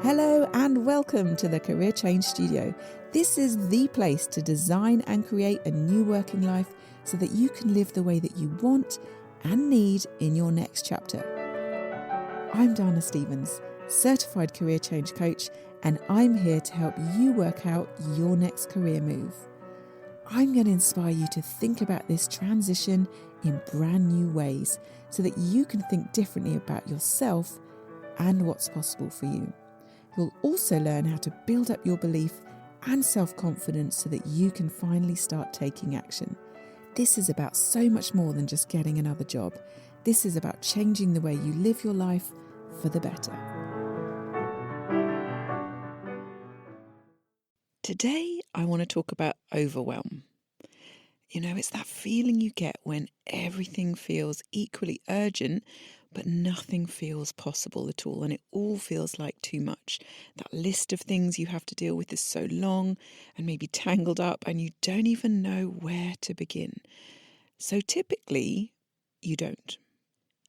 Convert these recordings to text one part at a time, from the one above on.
Hello and welcome to the Career Change Studio. This is the place to design and create a new working life so that you can live the way that you want and need in your next chapter. I'm Dana Stevens, certified career change coach, and I'm here to help you work out your next career move. I'm going to inspire you to think about this transition in brand new ways so that you can think differently about yourself and what's possible for you. You'll also learn how to build up your belief and self-confidence so that you can finally start taking action. This is about so much more than just getting another job. This is about changing the way you live your life for the better. Today, I want to talk about overwhelm. You know, it's that feeling you get when everything feels equally urgent, but nothing feels possible at all, and it all feels like too much. That list of things you have to deal with is so long and maybe tangled up, and you don't even know where to begin. So typically, you don't.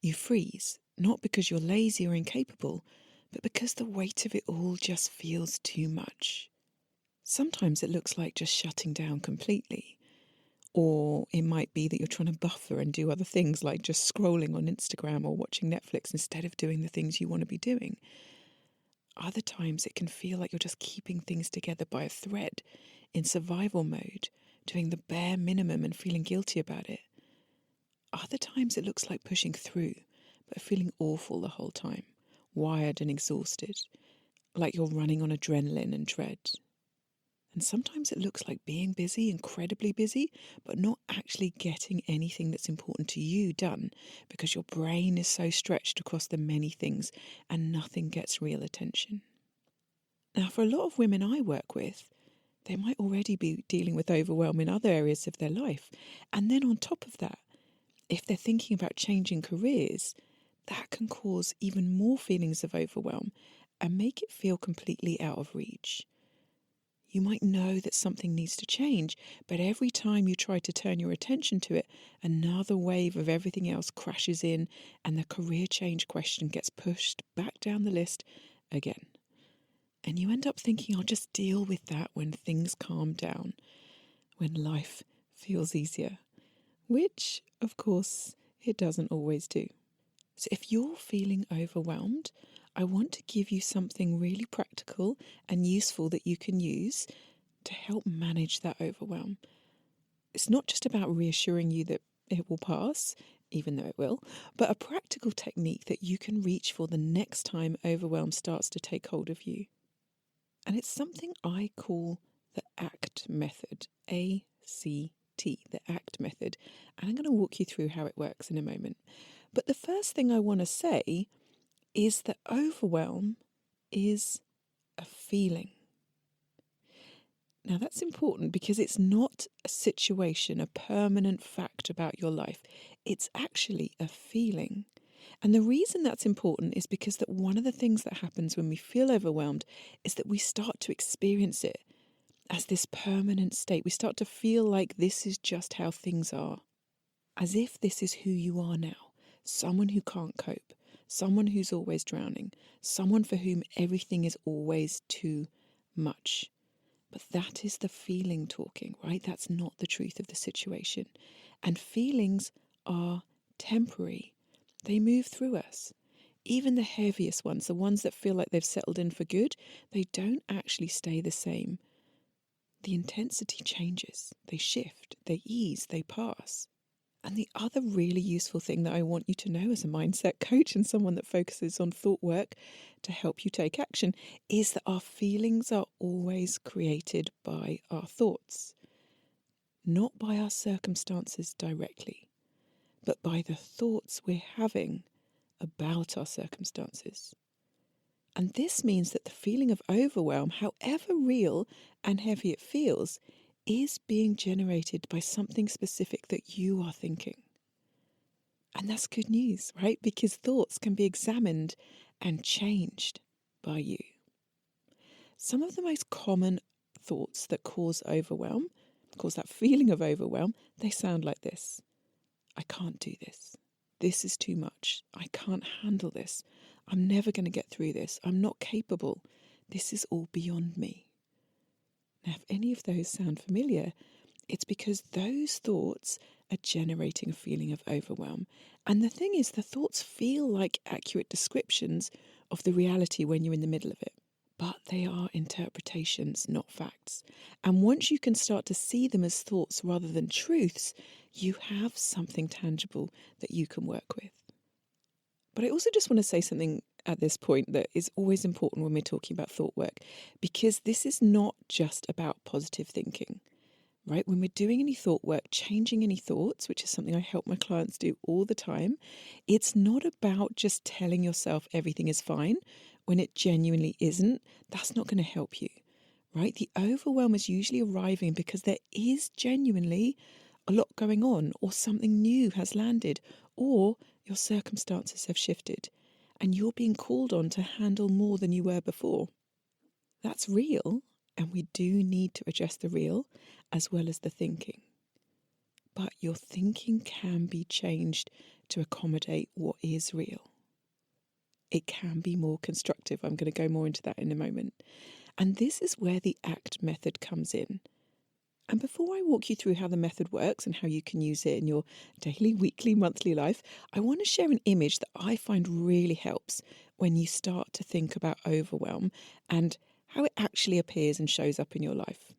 You freeze, not because you're lazy or incapable, but because the weight of it all just feels too much. Sometimes it looks like just shutting down completely. Or it might be that you're trying to buffer and do other things like just scrolling on Instagram or watching Netflix instead of doing the things you want to be doing. Other times it can feel like you're just keeping things together by a thread, in survival mode, doing the bare minimum and feeling guilty about it. Other times it looks like pushing through, but feeling awful the whole time, wired and exhausted, like you're running on adrenaline and dread. And sometimes it looks like being busy, incredibly busy, but not actually getting anything that's important to you done because your brain is so stretched across the many things and nothing gets real attention. Now, for a lot of women I work with, they might already be dealing with overwhelm in other areas of their life. And then on top of that, if they're thinking about changing careers, that can cause even more feelings of overwhelm and make it feel completely out of reach. You might know that something needs to change, but every time you try to turn your attention to it, another wave of everything else crashes in and the career change question gets pushed back down the list again. And you end up thinking, I'll just deal with that when things calm down, when life feels easier, which, of course, it doesn't always do. So if you're feeling overwhelmed, I want to give you something really practical and useful that you can use to help manage that overwhelm. It's not just about reassuring you that it will pass, even though it will, but a practical technique that you can reach for the next time overwhelm starts to take hold of you. And it's something I call the ACT method, A-C-T, the ACT method. And I'm going to walk you through how it works in a moment. But the first thing I want to say is that overwhelm is a feeling. Now that's important because it's not a situation, a permanent fact about your life. It's actually a feeling. And the reason that's important is because that one of the things that happens when we feel overwhelmed is that we start to experience it as this permanent state. We start to feel like this is just how things are, as if this is who you are now, someone who can't cope, someone who's always drowning, someone for whom everything is always too much. But that is the feeling talking, right? That's not the truth of the situation. And feelings are temporary. They move through us. Even the heaviest ones, the ones that feel like they've settled in for good, they don't actually stay the same. The intensity changes. They shift, they ease, they pass. And the other really useful thing that I want you to know as a mindset coach and someone that focuses on thought work to help you take action is that our feelings are always created by our thoughts, not by our circumstances directly, but by the thoughts we're having about our circumstances. And this means that the feeling of overwhelm, however real and heavy it feels, is being generated by something specific that you are thinking. And that's good news, right? Because thoughts can be examined and changed by you. Some of the most common thoughts that cause overwhelm, cause that feeling of overwhelm, they sound like this. I can't do this. This is too much. I can't handle this. I'm never going to get through this. I'm not capable. This is all beyond me. Now, if any of those sound familiar, it's because those thoughts are generating a feeling of overwhelm. And the thing is, the thoughts feel like accurate descriptions of the reality when you're in the middle of it. But they are interpretations, not facts. And once you can start to see them as thoughts rather than truths, you have something tangible that you can work with. But I also just want to say something at this point that is always important when we're talking about thought work, because this is not just about positive thinking, right? When we're doing any thought work, changing any thoughts, which is something I help my clients do all the time, it's not about just telling yourself everything is fine when it genuinely isn't. That's not going to help you, right? The overwhelm is usually arriving because there is genuinely a lot going on, or something new has landed, or your circumstances have shifted and you're being called on to handle more than you were before. That's real, and we do need to address the real as well as the thinking. But your thinking can be changed to accommodate what is real. It can be more constructive. I'm going to go more into that in a moment. And this is where the ACT method comes in. And before I walk you through how the method works and how you can use it in your daily, weekly, monthly life, I want to share an image that I find really helps when you start to think about overwhelm and how it actually appears and shows up in your life.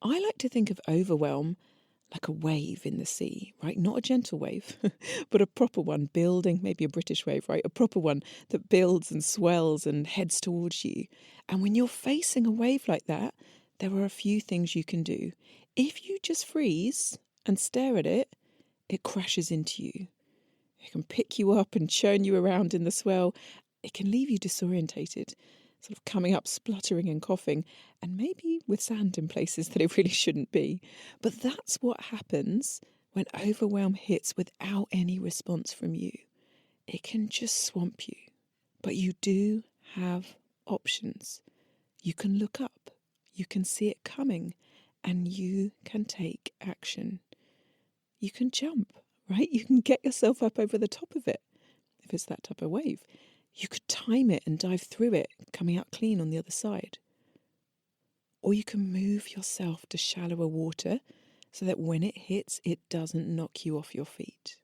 I like to think of overwhelm like a wave in the sea, right? Not a gentle wave, but a proper one building, maybe a British wave, right? A proper one that builds and swells and heads towards you. And when you're facing a wave like that, there are a few things you can do. If you just freeze and stare at it, it crashes into you. It can pick you up and churn you around in the swell. It can leave you disorientated, sort of coming up spluttering and coughing, and maybe with sand in places that it really shouldn't be. But that's what happens when overwhelm hits without any response from you. It can just swamp you. But you do have options. You can look up, you can see it coming, and you can take action. You can jump, right? You can get yourself up over the top of it, if it's that type of wave. You could time it and dive through it, coming out clean on the other side. Or you can move yourself to shallower water so that when it hits, it doesn't knock you off your feet.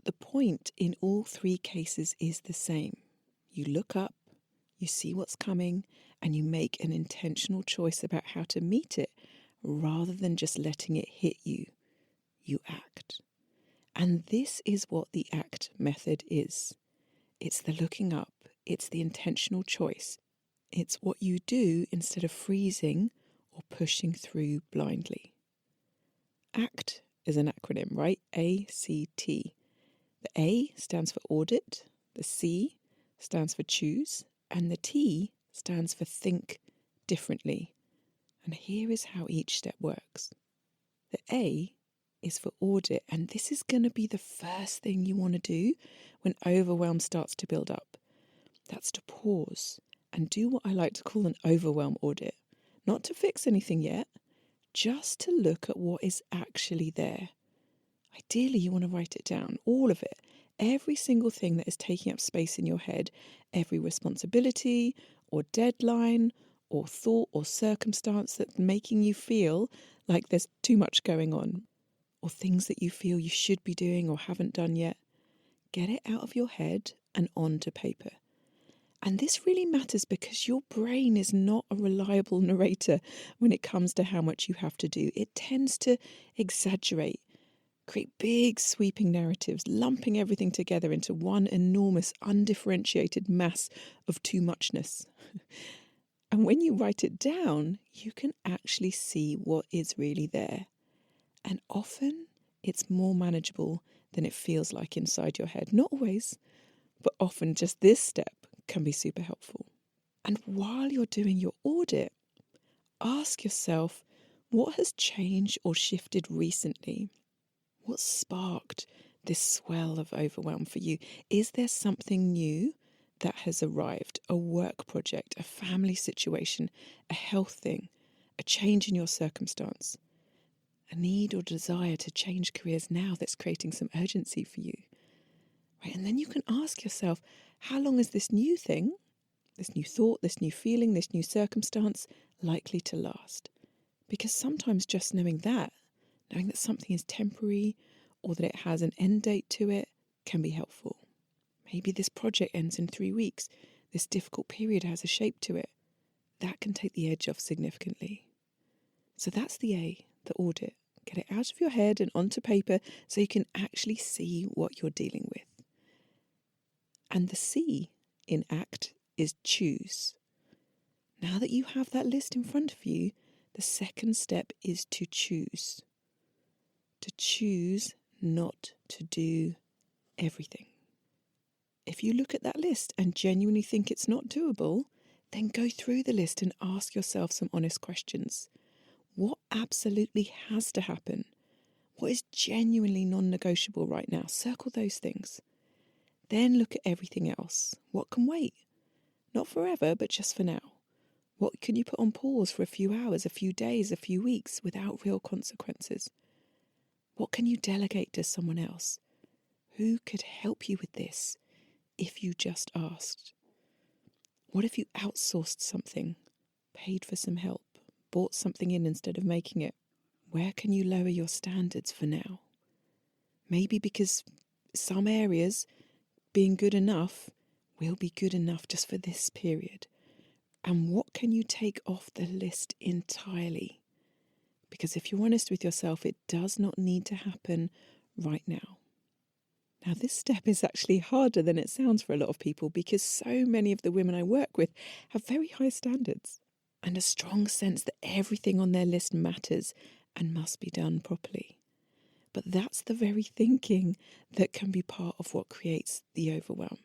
The point in all three cases is the same. You look up, you see what's coming, and you make an intentional choice about how to meet it rather than just letting it hit you. You act. And this is what the ACT method is. It's the looking up. It's the intentional choice. It's what you do instead of freezing or pushing through blindly. ACT is an acronym, right? A-C-T. The A stands for audit, the C stands for choose, and the T stands for think differently. And here is how each step works. The A is for audit, and this is going to be the first thing you want to do when overwhelm starts to build up. That's to pause and do what I like to call an overwhelm audit. Not to fix anything yet, just to look at what is actually there. Ideally, you want to write it down, all of it. Every single thing that is taking up space in your head, every responsibility or deadline or thought or circumstance that's making you feel like there's too much going on, or things that you feel you should be doing or haven't done yet. Get it out of your head and onto paper. And this really matters because your brain is not a reliable narrator when it comes to how much you have to do. It tends to exaggerate, create big sweeping narratives, lumping everything together into one enormous undifferentiated mass of too muchness. And when you write it down, you can actually see what is really there. And often it's more manageable than it feels like inside your head. Not always, but often just this step can be super helpful. And while you're doing your audit, ask yourself, what has changed or shifted recently? What sparked this swell of overwhelm for you? Is there something new that has arrived? A work project, a family situation, a health thing, a change in your circumstance, a need or desire to change careers now that's creating some urgency for you? Right? And then you can ask yourself, how long has this new thing this new thought, this new feeling, this new circumstance likely to last? Because sometimes just knowing that something is temporary or that it has an end date to it can be helpful. Maybe this project ends in 3 weeks. This difficult period has a shape to it. That can take the edge off significantly. So that's the A, the audit. Get it out of your head and onto paper so you can actually see what you're dealing with. And the C in ACT is choose. Now that you have that list in front of you, the second step is to choose. To choose not to do everything. If you look at that list and genuinely think it's not doable, then go through the list and ask yourself some honest questions. What absolutely has to happen? What is genuinely non-negotiable right now? Circle those things. Then look at everything else. What can wait? Not forever, but just for now. What can you put on pause for a few hours, a few days, a few weeks without real consequences? What can you delegate to someone else? Who could help you with this if you just asked? What if you outsourced something, paid for some help, bought something in instead of making it? Where can you lower your standards for now? Maybe because some areas being good enough will be good enough just for this period. And what can you take off the list entirely? Because if you're honest with yourself, it does not need to happen right now. Now, this step is actually harder than it sounds for a lot of people because so many of the women I work with have very high standards and a strong sense that everything on their list matters and must be done properly. But that's the very thinking that can be part of what creates the overwhelm.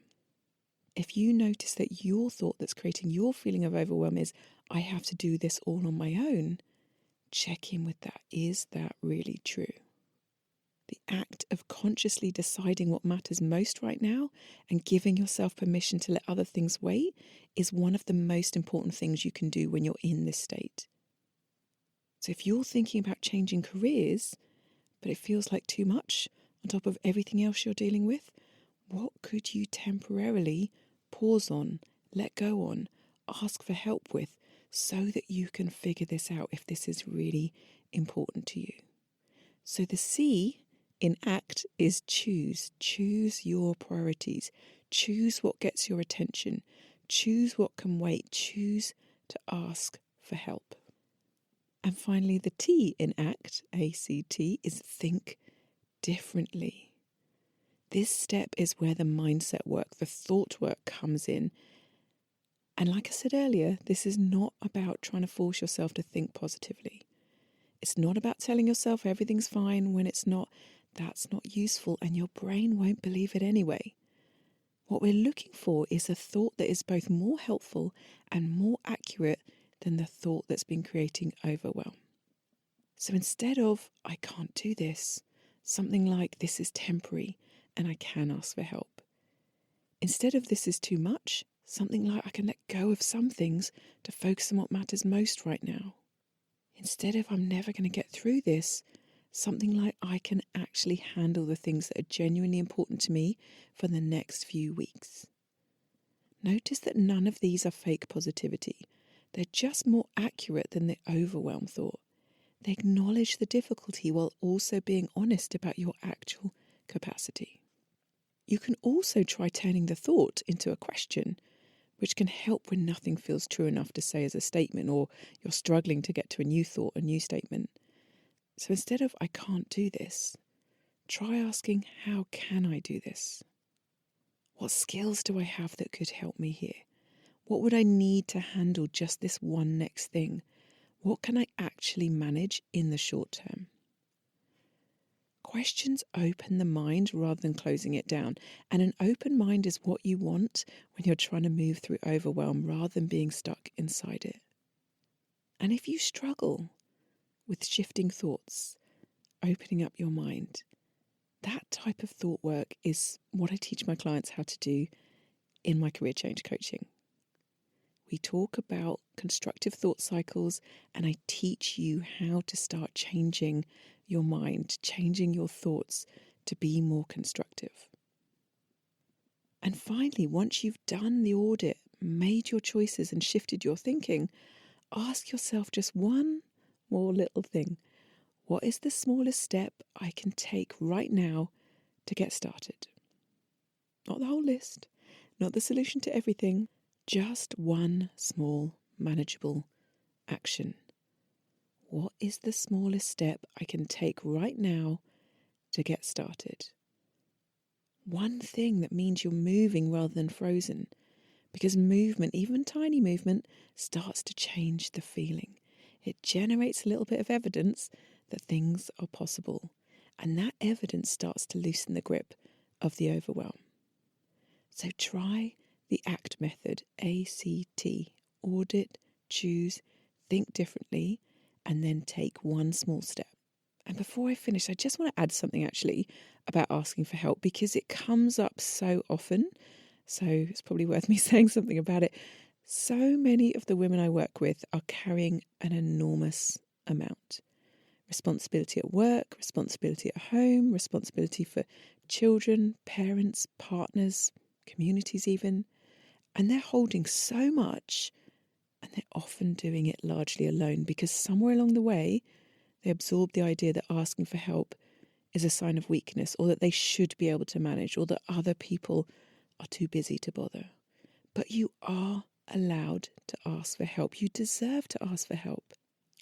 If you notice that your thought that's creating your feeling of overwhelm is, I have to do this all on my own, check in with that. Is that really true? The act of consciously deciding what matters most right now and giving yourself permission to let other things wait is one of the most important things you can do when you're in this state. So if you're thinking about changing careers, but it feels like too much on top of everything else you're dealing with, what could you temporarily pause on, let go on, ask for help with, so that you can figure this out if this is really important to you? So the C in ACT is choose. Choose your priorities. Choose what gets your attention. Choose what can wait. Choose to ask for help. And finally, the T in ACT, A-C-T, is think differently. This step is where the mindset work, the thought work comes in. And like I said earlier, this is not about trying to force yourself to think positively. It's not about telling yourself everything's fine when it's not. That's not useful and your brain won't believe it anyway. What we're looking for is a thought that is both more helpful and more accurate than the thought that's been creating overwhelm. So instead of, I can't do this, something like, this is temporary and I can ask for help. Instead of, this is too much, something like, I can let go of some things to focus on what matters most right now. Instead of, I'm never going to get through this, something like, I can actually handle the things that are genuinely important to me for the next few weeks. Notice that none of these are fake positivity. They're just more accurate than the overwhelm thought. They acknowledge the difficulty while also being honest about your actual capacity. You can also try turning the thought into a question, which can help when nothing feels true enough to say as a statement or you're struggling to get to a new thought, a new statement. So instead of, I can't do this, try asking, how can I do this? What skills do I have that could help me here? What would I need to handle just this one next thing? What can I actually manage in the short term? Questions open the mind rather than closing it down. And an open mind is what you want when you're trying to move through overwhelm rather than being stuck inside it. And if you struggle with shifting thoughts, opening up your mind, that type of thought work is what I teach my clients how to do in my career change coaching. We talk about constructive thought cycles, and I teach you how to start changing your mind, changing your thoughts to be more constructive. And finally, once you've done the audit, made your choices and shifted your thinking, ask yourself just one more little thing. What is the smallest step I can take right now to get started? Not the whole list, not the solution to everything, just one small, manageable action. What is the smallest step I can take right now to get started? One thing that means you're moving rather than frozen, because movement, even tiny movement, starts to change the feeling. It generates a little bit of evidence that things are possible, and that evidence starts to loosen the grip of the overwhelm. So try the ACT method, A-C-T, audit, choose, think differently, and then take one small step. And before I finish, I just want to add something actually about asking for help, because it comes up so often. So it's probably worth me saying something about it. So many of the women I work with are carrying an enormous amount. Responsibility at work, responsibility at home, responsibility for children, parents, partners, communities even. And they're holding so much, and they're often doing it largely alone, because somewhere along the way, they absorb the idea that asking for help is a sign of weakness, or that they should be able to manage, or that other people are too busy to bother. But you are allowed to ask for help. You deserve to ask for help.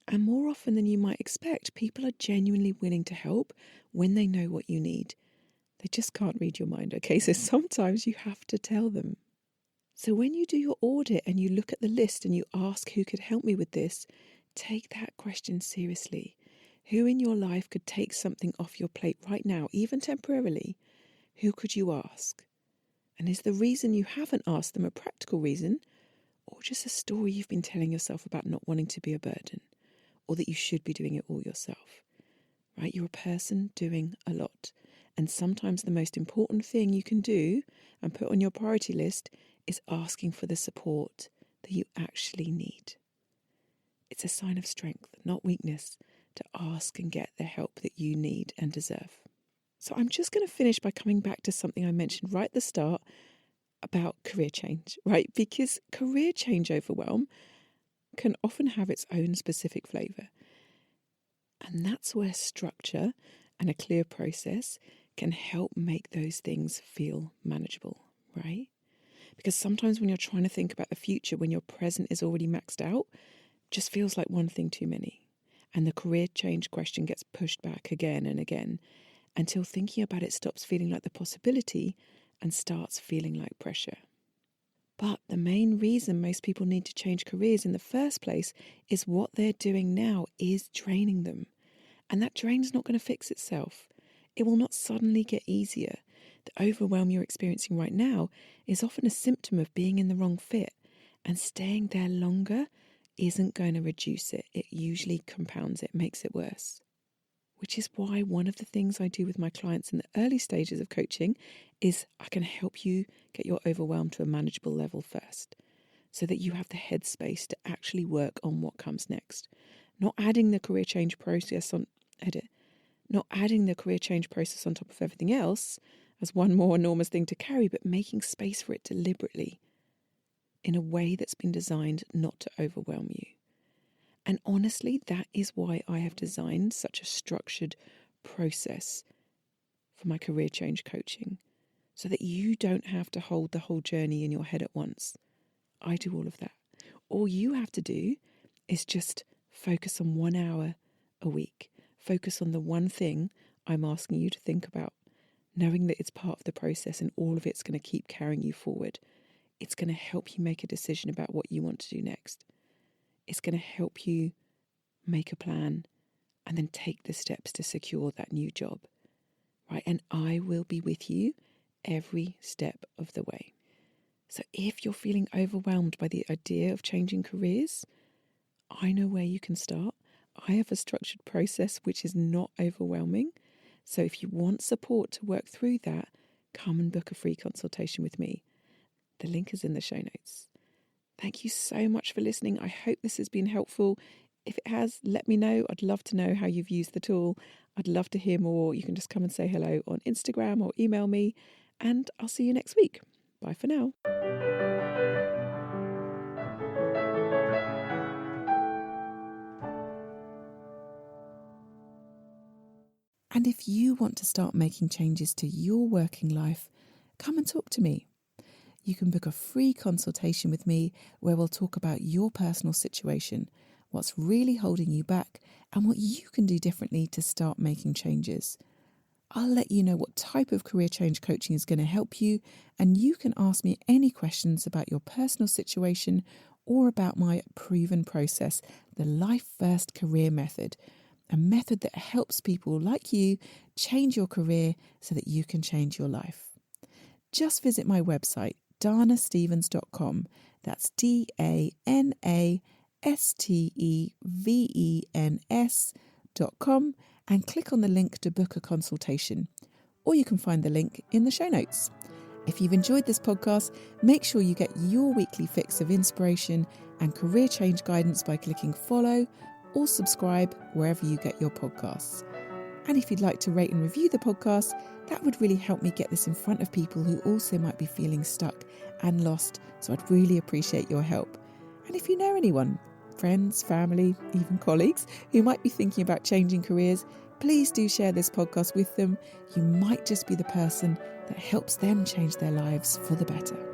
And more often than you might expect, people are genuinely willing to help when they know what you need. They just can't read your mind, okay? So sometimes you have to tell them. So when you do your audit and you look at the list and you ask who could help me with this, take that question seriously. Who in your life could take something off your plate right now, even temporarily? Who could you ask? And is the reason you haven't asked them a practical reason, or just a story you've been telling yourself about not wanting to be a burden, or that you should be doing it all yourself? Right? You're a person doing a lot. And sometimes the most important thing you can do and put on your priority list is asking for the support that you actually need. It's a sign of strength, not weakness, to ask and get the help that you need and deserve. So I'm just going to finish by coming back to something I mentioned right at the start about career change, right? Because career change overwhelm can often have its own specific flavour. And that's where structure and a clear process can help make those things feel manageable, right? Because sometimes when you're trying to think about the future, when your present is already maxed out, just feels like one thing too many. And the career change question gets pushed back again and again until thinking about it stops feeling like the possibility and starts feeling like pressure. But the main reason most people need to change careers in the first place is what they're doing now is draining them. And that drain's not going to fix itself. It will not suddenly get easier. The overwhelm you're experiencing right now is often a symptom of being in the wrong fit, and staying there longer isn't going to reduce it. It usually compounds it, makes it worse. Which is why one of the things I do with my clients in the early stages of coaching is I can help you get your overwhelm to a manageable level first, so that you have the headspace to actually work on what comes next. Not adding the career change process on top of everything else as one more enormous thing to carry, but making space for it deliberately in a way that's been designed not to overwhelm you. And honestly, that is why I have designed such a structured process for my career change coaching, so that you don't have to hold the whole journey in your head at once. I do all of that. All you have to do is just focus on 1 hour a week. Focus on the one thing I'm asking you to think about, knowing that it's part of the process and all of it's going to keep carrying you forward. It's going to help you make a decision about what you want to do next. It's going to help you make a plan and then take the steps to secure that new job, right? And I will be with you every step of the way. So if you're feeling overwhelmed by the idea of changing careers, I know where you can start. I have a structured process which is not overwhelming. So if you want support to work through that, come and book a free consultation with me. The link is in the show notes. Thank you so much for listening. I hope this has been helpful. If it has, let me know. I'd love to know how you've used the tool. I'd love to hear more. You can just come and say hello on Instagram or email me, and I'll see you next week. Bye for now. And if you want to start making changes to your working life, come and talk to me. You can book a free consultation with me where we'll talk about your personal situation, what's really holding you back, and what you can do differently to start making changes. I'll let you know what type of career change coaching is going to help you, and you can ask me any questions about your personal situation or about my proven process, the Life First Career Method, a method that helps people like you change your career so that you can change your life. Just visit my website, danastevens.com. That's DANASTEVENS.com, and click on the link to book a consultation. Or you can find the link in the show notes. If you've enjoyed this podcast, make sure you get your weekly fix of inspiration and career change guidance by clicking follow or subscribe wherever you get your podcasts. And if you'd like to rate and review the podcast, that would really help me get this in front of people who also might be feeling stuck and lost. So I'd really appreciate your help. And if you know anyone, friends, family, even colleagues, who might be thinking about changing careers, please do share this podcast with them. You might just be the person that helps them change their lives for the better.